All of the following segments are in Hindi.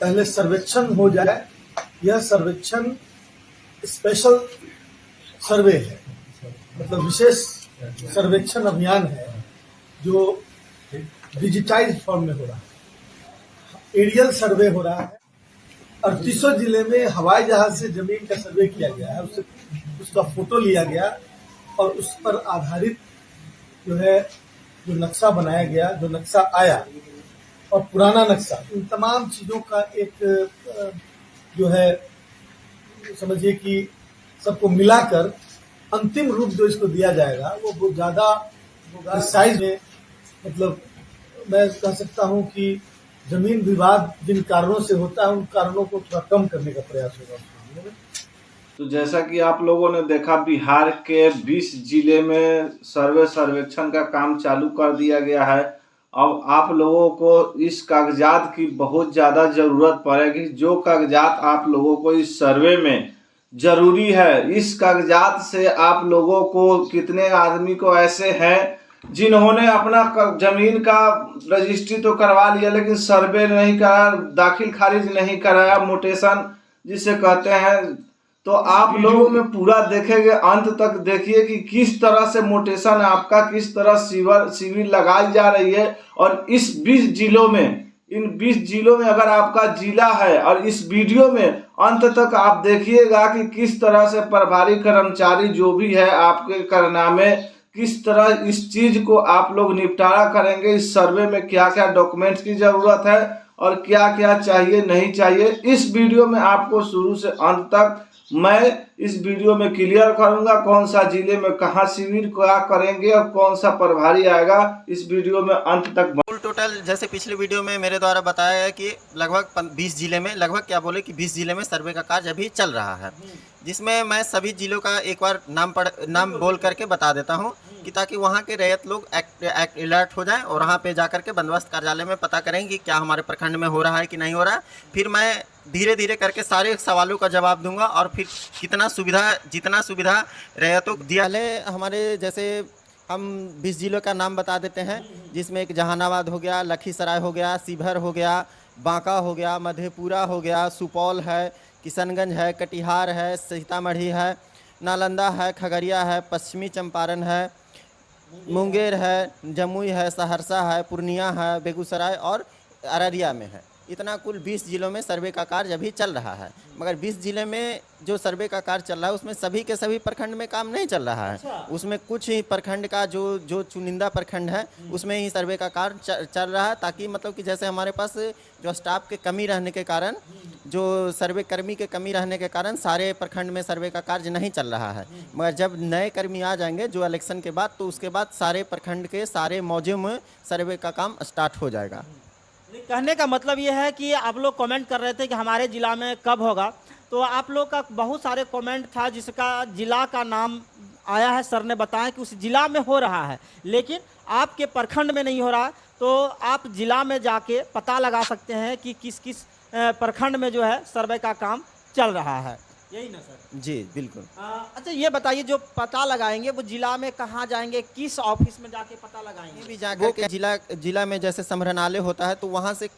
पहले सर्वेक्षण हो जाए। यह सर्वेक्षण स्पेशल सर्वे है, मतलब विशेष सर्वेक्षण अभियान है जो डिजिटाइज फॉर्म में हो रहा है। एरियल सर्वे हो रहा है। 38 जिले में हवाई जहाज से जमीन का सर्वे किया गया है, उसका फोटो लिया गया और उस पर आधारित जो नक्शा बनाया गया, जो नक्शा आया और पुराना नक्शा, इन तमाम चीजों का एक समझिए कि सबको मिलाकर अंतिम रूप जो इसको दिया जाएगा वो बहुत ज्यादा साइज में, मतलब मैं कह सकता हूं कि जमीन विवाद जिन कारणों से होता है उन कारणों को थोड़ा कम करने का प्रयास होगा। तो जैसा कि आप लोगों ने देखा, बिहार के 20 जिले में सर्वेक्षण का काम चालू कर दिया गया है। अब आप लोगों को इस कागजात की बहुत ज़्यादा ज़रूरत पड़ेगी। जो कागजात आप लोगों को इस सर्वे में ज़रूरी है, इस कागजात से आप लोगों को, कितने आदमी को ऐसे हैं जिन्होंने अपना जमीन का रजिस्ट्री तो करवा लिया लेकिन सर्वे नहीं कराया, दाखिल खारिज नहीं कराया, मोटेशन जिसे कहते हैं। तो आप लोगों में पूरा देखेंगे, अंत तक देखिए कि किस तरह से मोटेशन आपका, किस तरह सिविल लगाई जा रही है। और इस 20 जिलों में, इन 20 जिलों में अगर आपका जिला है, और इस वीडियो में अंत तक आप देखिएगा कि किस तरह से प्रभारी कर्मचारी जो भी है आपके करनामे, किस तरह इस चीज को आप लोग निपटारा करेंगे। इस सर्वे में क्या क्या डॉक्यूमेंट्स की जरूरत है और क्या क्या चाहिए नहीं चाहिए, इस वीडियो में आपको शुरू से अंत तक मैं इस वीडियो में क्लियर करूंगा। कौन सा जिले में कहां शिविर क्या करेंगे और कौन सा प्रभारी आएगा, इस वीडियो में अंत तक। टोटल जैसे पिछले वीडियो में मेरे द्वारा बताया है कि लगभग 20 जिले में, लगभग क्या बोले कि 20 जिले में सर्वे का कार्य अभी चल रहा है, जिसमें मैं सभी जिलों का एक बार नाम बोल करके बता देता हूं कि ताकि वहां के रैयत लोग अलर्ट हो जाएं और वहां पे जा करके बंदोबस्त कार्यालय में पता करें कि क्या हमारे प्रखंड में हो रहा है कि नहीं हो रहा है। फिर मैं धीरे धीरे करके सारे सवालों का जवाब दूंगा और फिर जितना सुविधा रैयतों को दिया है। हमारे जैसे हम 20 जिलों का नाम बता देते हैं, जिसमें एक जहानाबाद हो गया, लखीसराय हो गया, शिवहर हो गया, बांका हो गया, मधेपुरा हो गया, सुपौल है, किशनगंज है, कटिहार है, सीतामढ़ी है, नालंदा है, खगड़िया है, पश्चिमी चंपारण है, मुंगेर है, जमुई है, सहरसा है, पूर्णिया है, बेगूसराय और अररिया में है। इतना कुल 20 जिलों में सर्वे का कार्य अभी चल रहा है। मगर 20 जिले में जो सर्वे का कार्य चल रहा है उसमें सभी के सभी प्रखंड में काम नहीं चल रहा है। उसमें कुछ ही प्रखंड का जो चुनिंदा प्रखंड है उसमें ही सर्वे का कार्य चल रहा है, ताकि मतलब कि जैसे हमारे पास जो स्टाफ के कमी रहने के कारण, जो सर्वे कर्मी के कमी रहने के कारण सारे प्रखंड में सर्वे का कार्य नहीं चल रहा है। मगर जब नए कर्मी आ जाएंगे जो इलेक्शन के बाद, तो उसके बाद सारे प्रखंड के सारे मौजे में सर्वे का काम स्टार्ट हो जाएगा। कहने का मतलब ये है कि आप लोग कमेंट कर रहे थे कि हमारे ज़िला में कब होगा, तो आप लोग का बहुत सारे कमेंट था जिसका ज़िला का नाम आया है, सर ने बताया कि उस ज़िला में हो रहा है, लेकिन आपके प्रखंड में नहीं हो रहा। तो आप ज़िला में जाके पता लगा सकते हैं कि किस किस प्रखंड में जो है सर्वे का काम चल रहा है। यही ना सर? जी बिल्कुल। अच्छा ये बताइए, जो पता लगाएंगे वो जिला में कहाँ जाएंगे, किस ऑफिस में जाके पता लगाएंगे? भी जाकर के जिला में जैसे संभरणालय होता है तो वहाँ से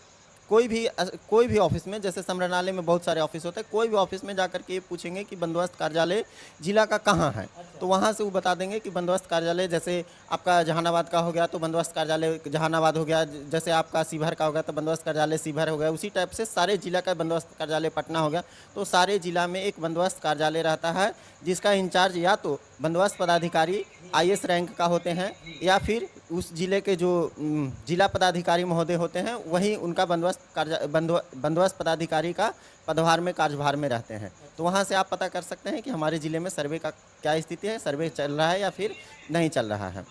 कोई भी ऑफिस में, जैसे संभरणालय में बहुत सारे ऑफिस होते हैं, कोई भी ऑफिस में जाकर के ये पूछेंगे कि बंदोबस्त कार्यालय जिला का कहाँ है। तो वहाँ से वो बता देंगे कि बंदोबस्त कार्यालय, जैसे आपका जहानाबाद का हो गया तो बंदोबस्त कार्यालय जहानाबाद हो गया, जैसे आपका शिवहर का हो गया तो बंदोबस्त कार्यालय शिवहर हो गया। उसी टाइप से सारे जिला का बंदोबस्त कार्यालय पटना हो गया। तो सारे जिला में एक बंदोबस्त कार्यालय रहता है जिसका इंचार्ज या तो बंदोबस्त पदाधिकारी IAS रैंक का होते हैं, या फिर उस जिले के जो जिला पदाधिकारी महोदय होते हैं वही उनका बंदोबस्त पदाधिकारी का पदभार में कार्यभार में रहते हैं। तो वहाँ से आप पता कर सकते हैं कि हमारे ज़िले में सर्वे का क्या स्थिति है, सर्वे चल रहा है या फिर नहीं चल रहा है।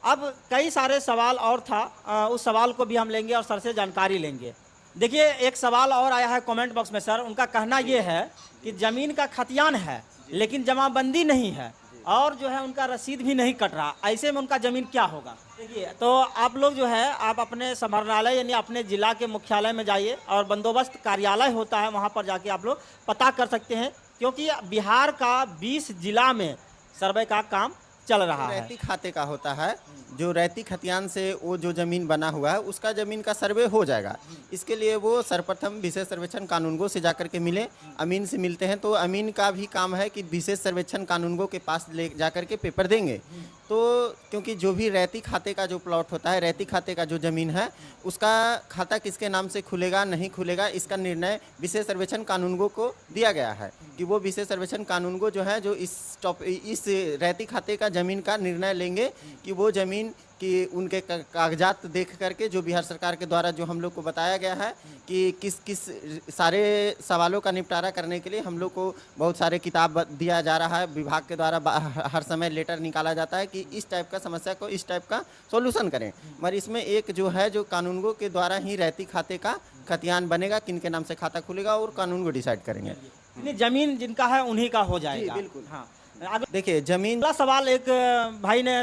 अब कई सारे सवाल और था, उस सवाल को भी हम लेंगे और सर से जानकारी लेंगे। देखिए एक सवाल और आया है कमेंट बॉक्स में सर, उनका कहना ये है कि ज़मीन का खतियान है लेकिन जमाबंदी नहीं है और जो है उनका रसीद भी नहीं कट रहा, ऐसे में उनका ज़मीन क्या होगा? देखिए तो आप लोग जो है आप अपने संभरणालय यानी अपने ज़िला के मुख्यालय में जाइए और बंदोबस्त कार्यालय होता है वहाँ पर जाके आप लोग पता कर सकते हैं, क्योंकि बिहार का 20 जिला में सर्वे का काम चल रहा है। रैती खाते का होता है, जो रैती खतियान से वो जो ज़मीन बना हुआ है उसका ज़मीन का सर्वे हो जाएगा। इसके लिए वो सर्वप्रथम विशेष सर्वेक्षण कानूनगो से जाकर के मिले, अमीन से मिलते हैं। तो अमीन का भी काम है कि विशेष सर्वेक्षण कानूनगो के पास ले जाकर के पेपर देंगे। तो क्योंकि जो भी रैती खाते का जो प्लॉट होता है, रैती खाते का जो ज़मीन है, उसका खाता किसके नाम से खुलेगा नहीं खुलेगा, इसका निर्णय विशेष सर्वेक्षण कानूनगो को दिया गया है कि वो विशेष सर्वेक्षण कानूनगो जो है जो इस रैती खाते का ज़मीन का निर्णय लेंगे कि वो ज़मीन कि उनके कागजात देख करके जो बिहार सरकार के द्वारा जो हम लोग को बताया गया है कि किस किस सारे सवालों का निपटारा करने के लिए हम लोग को बहुत सारे किताब दिया जा रहा है। विभाग के द्वारा हर समय लेटर निकाला जाता है कि इस टाइप का समस्या को इस टाइप का सॉल्यूशन करें। मगर इसमें एक जो है जो कानूनगो के द्वारा ही रैती खाते का खतियान बनेगा, किन के नाम से खाता खुलेगा और कानूनगो डिसाइड करेंगे। ज़मीन जिनका है उन्हीं का हो जाएगा। बिल्कुल। हाँ, देखिए ज़मीन अगला सवाल एक भाई ने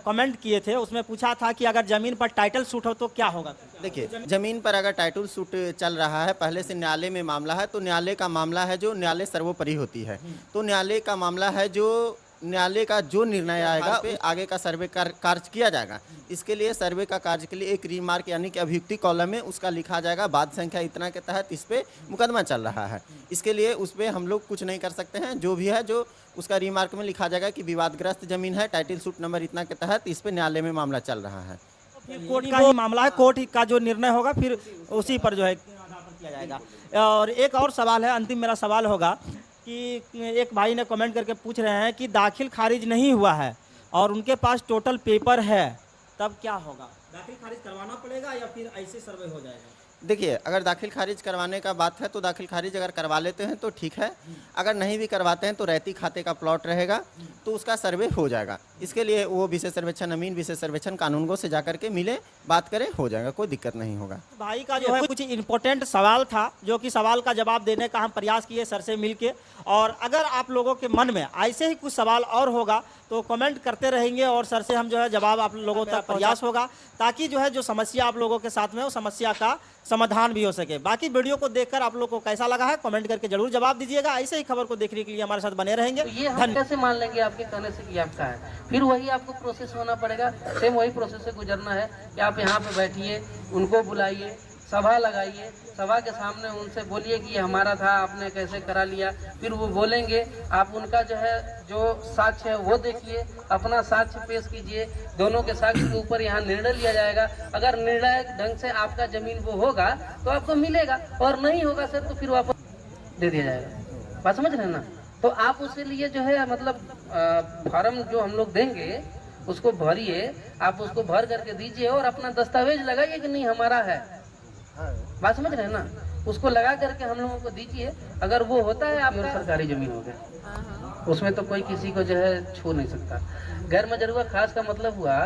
कमेंट किए थे, उसमें पूछा था कि अगर ज़मीन पर टाइटल सूट हो तो क्या होगा। देखिए ज़मीन पर अगर टाइटल सूट चल रहा है, पहले से न्यायालय में मामला है, तो न्यायालय का मामला है जो न्यायालय सर्वोपरि होती है। तो न्यायालय का मामला है जो न्यायालय का जो निर्णय आएगा पे आगे का सर्वे कार्य किया जाएगा। इसके लिए सर्वे का कार्य के लिए एक रिमार्क यानी कि अभियुक्ति कॉलम में उसका लिखा जाएगा, बाद संख्या इतना के तहत इस पे मुकदमा चल रहा है। इसके लिए उस पर हम लोग कुछ नहीं कर सकते हैं। जो भी है जो उसका रिमार्क में लिखा जाएगा कि विवादग्रस्त जमीन है, टाइटल सूट नंबर इतना के तहत इस पे न्यायालय में मामला चल रहा है। फिर कोर्ट का ही मामला है, कोर्ट का जो निर्णय होगा फिर उसी पर जो है किया जाएगा। और एक और सवाल है, अंतिम मेरा सवाल होगा कि एक भाई ने कमेंट करके पूछ रहे हैं कि दाखिल खारिज नहीं हुआ है और उनके पास टोटल पेपर है, तब क्या होगा। दाखिल खारिज करवाना पड़ेगा या फिर ऐसे सर्वे हो जाएगा। देखिए अगर दाखिल खारिज करवाने का बात है तो दाखिल खारिज अगर करवा लेते हैं तो ठीक है, अगर नहीं भी करवाते हैं तो रैती खाते का प्लॉट रहेगा तो उसका सर्वे हो जाएगा। इसके लिए वो विशेष सर्वेक्षण अमीन विशेष सर्वेक्षण कानूनगो से जाकर के मिले, बात करें, हो जाएगा, कोई दिक्कत नहीं होगा। भाई का जो है कुछ इम्पोर्टेंट सवाल था, जो कि सवाल का जवाब देने का हम प्रयास किए सर से मिलके। और अगर आप लोगों के मन में ऐसे ही कुछ सवाल और होगा तो कमेंट करते रहेंगे और सर से हम जो है जवाब आप लोगों तक प्रयास होगा, ताकि जो है जो समस्या आप लोगों के साथ में वो समस्या का समाधान भी हो सके। बाकी वीडियो को देखकर आप लोगों को कैसा लगा है कमेंट करके जरूर जवाब दीजिएगा। ऐसे ही खबर को देखने के लिए हमारे साथ बने रहेंगे। तो ये हम कैसे मान लेंगे आपके कहने से कि आपका है, फिर वही आपको प्रोसेस होना पड़ेगा। सेम वही प्रोसेस से गुजरना है कि आप यहाँ पे बैठिए, उनको बुलाइए, सभा लगाइए, सभा के सामने उनसे बोलिए कि ये हमारा था, आपने कैसे करा लिया। फिर वो बोलेंगे, आप उनका जो है जो साक्ष्य है वो देखिए, अपना साक्ष्य पेश कीजिए, दोनों के साक्ष्य के ऊपर यहाँ निर्णय लिया जाएगा। अगर निर्णय ढंग से आपका जमीन वो होगा तो आपको मिलेगा, और नहीं होगा सर तो फिर वापस दे दिया जाएगा। बात समझ रहे हैं ना। तो आप उसके लिए जो है मतलब फॉर्म जो हम लोग देंगे उसको भरिए, आप उसको भर करके दीजिए और अपना दस्तावेज लगाइए कि नहीं हमारा है। बात समझ रहे हैं ना। उसको लगा करके हम लोगों को दीजिए, अगर वो होता है आपका सरकारी जमीन हो गया, उसमें तो कोई किसी को जो है छू नहीं सकता। गैर मजरूआ खास का मतलब हुआ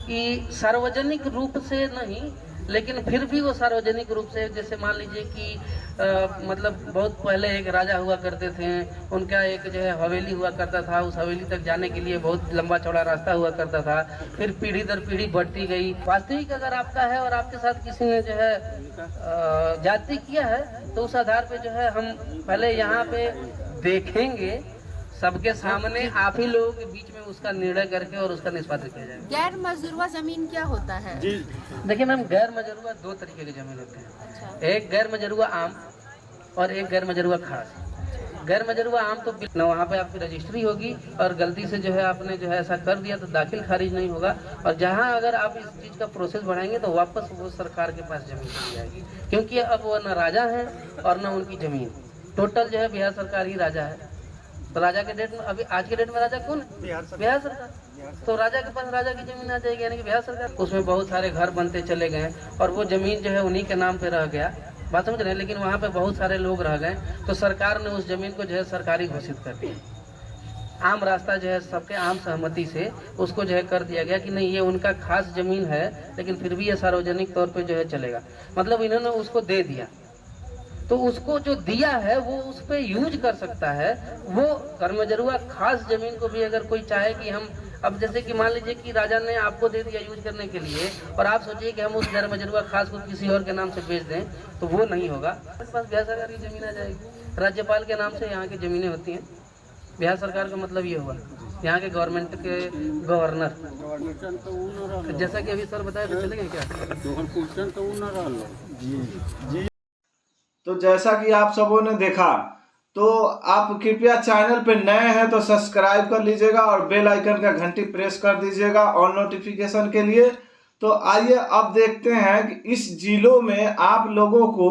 कि सार्वजनिक रूप से नहीं, लेकिन फिर भी वो सार्वजनिक रूप से, जैसे मान लीजिए कि मतलब बहुत पहले एक राजा हुआ करते थे, उनका एक जो है हवेली हुआ करता था, उस हवेली तक जाने के लिए बहुत लंबा चौड़ा रास्ता हुआ करता था, फिर पीढ़ी दर पीढ़ी बढ़ती गई। वास्तविक अगर आपका है और आपके साथ किसी ने जो है जाति किया है तो उस आधार पे जो है हम पहले यहाँ पे देखेंगे, सबके सामने आप ही लोगों के बीच में उसका निर्णय करके और उसका निष्पादित किया जाएगा। गैर मजरूआ जमीन क्या होता है? देखिए मैम, गैर मजरूआ दो तरीके की जमीन होती है। अच्छा। एक गैर मजरूआ आम और एक गैर मजरूआ खास। गैर मजरूआ आम तो न वहाँ पे आपकी रजिस्ट्री होगी और गलती से जो है आपने जो है ऐसा कर दिया तो दाखिल खारिज नहीं होगा, और जहाँ अगर आप इस चीज़ का प्रोसेस बढ़ाएंगे तो वापस वो सरकार के पास जमीन चली जाएगी, क्योंकि अब वो न राजा है और न उनकी जमीन, टोटल जो है बिहार सरकार ही राजा है। तो राजा के डेट में, अभी आज के डेट में राजा कौन है? बिहार सरकार। तो राजा के पास राजा की जमीन आ जाएगी, यानी कि बिहार सरकार। उसमें बहुत सारे घर बनते चले गए और वो जमीन जो है उन्हीं के नाम पे रह गया। बात समझ रहे हैं। लेकिन वहाँ पे बहुत सारे लोग रह गए तो सरकार ने उस जमीन को जो है सरकारी घोषित कर दिया। आम रास्ता जो है सबके आम सहमति से उसको जो है कर दिया गया कि नहीं ये उनका खास जमीन है, लेकिन फिर भी ये सार्वजनिक तौर पे जो है चलेगा। मतलब इन्होंने उसको दे दिया, तो उसको जो दिया है वो उस पर यूज कर सकता है। वो गैरमजरूआ खास जमीन को भी अगर कोई चाहे कि हम, अब जैसे कि मान लीजिए कि राजा ने आपको दे दिया यूज करने के लिए और आप सोचिए कि हम उस गैरमजरूआ खास को किसी और के नाम से बेच दें, तो वो नहीं होगा। हमारे पास बिहार सरकार की जमीन आ जाएगी, राज्यपाल के नाम से यहाँ की जमीनें होती हैं। बिहार सरकार का मतलब ये हुआ, यहाँ के गवर्नमेंट के गवर्नर। जैसा कि अभी सर बताया तो चलेंगे क्या? तो जैसा कि आप सबों ने देखा, तो आप कृपया चैनल पे नए हैं तो सब्सक्राइब कर लीजिएगा और बेल आइकन का घंटी प्रेस कर दीजिएगा ऑल नोटिफिकेशन के लिए। तो आइए अब देखते हैं कि इस जिलों में आप लोगों को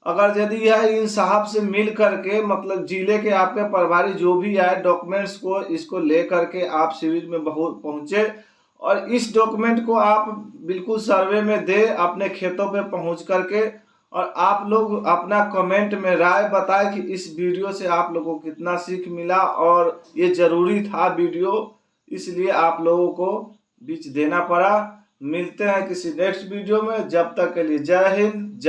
अगर यदि यह इन साहब से मिल करके, मतलब जिले के आपके प्रभारी जो भी आए डॉक्यूमेंट्स को, इसको ले करके आप शिविर में पहुंचे और इस डॉक्यूमेंट को आप बिल्कुल सर्वे में दे अपने खेतों पे पहुंच करके, और आप लोग अपना कमेंट में राय बताएं कि इस वीडियो से आप लोगों को कितना सीख मिला और ये जरूरी था वीडियो, इसलिए आप लोगों को बीच देना पड़ा। मिलते हैं किसी नेक्स्ट वीडियो में, जब तक के लिए जय हिंद,